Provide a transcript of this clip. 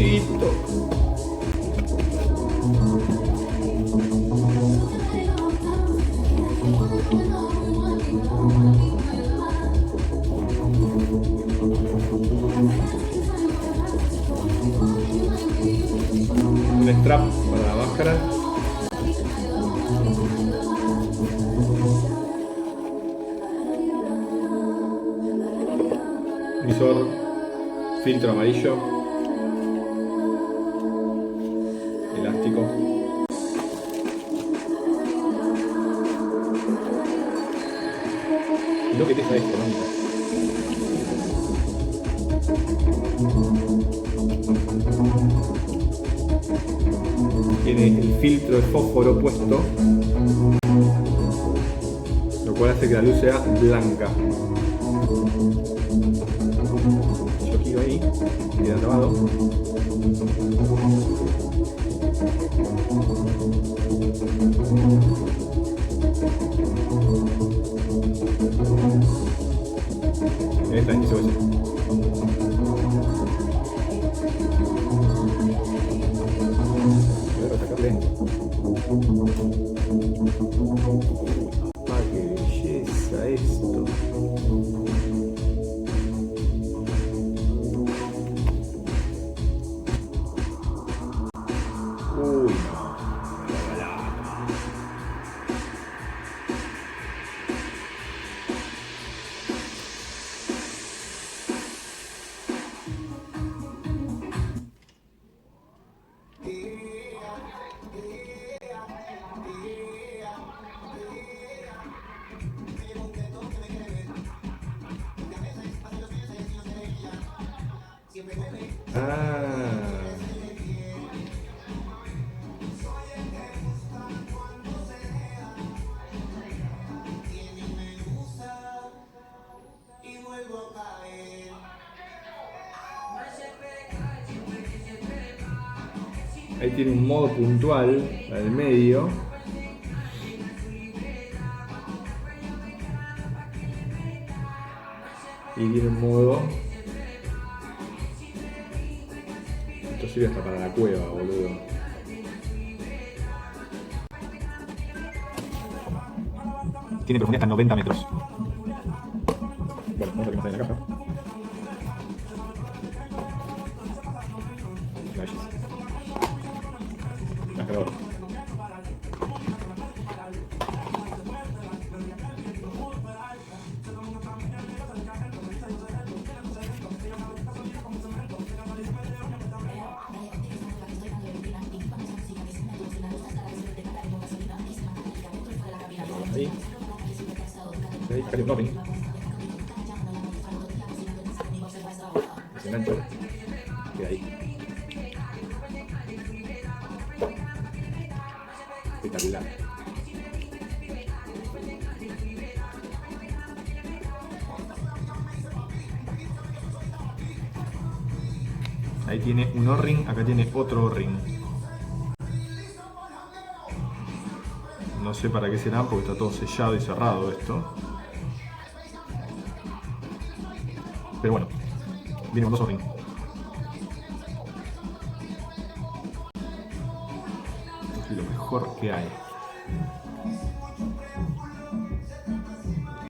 Listo. Un strap para la máscara. Visor, filtro amarillo, elástico. Y lo que deja esto, ¿no? Tiene el filtro de fósforo puesto, lo cual hace que la luz sea blanca. Yo giro ahí, queda grabado. Esta es mi socia. Voy a retacar lento. ¡Ah, qué belleza esto! Uy, no. Ahí tiene un modo puntual, al medio. Y tiene un modo... Esto sirve hasta para la cueva, boludo. Tiene profundidad hasta 90 metros. Bueno, vamos a ver qué más hay en la caja. Marcador. Ahí. Ahí, casi un doping. Se engancha. Queda ahí. Espectacular. Ahí tiene un O-ring, acá tiene otro O-ring. No sé para qué será porque está todo sellado y cerrado esto. Pero bueno, viene con dos O-ring. Esto es lo mejor que hay.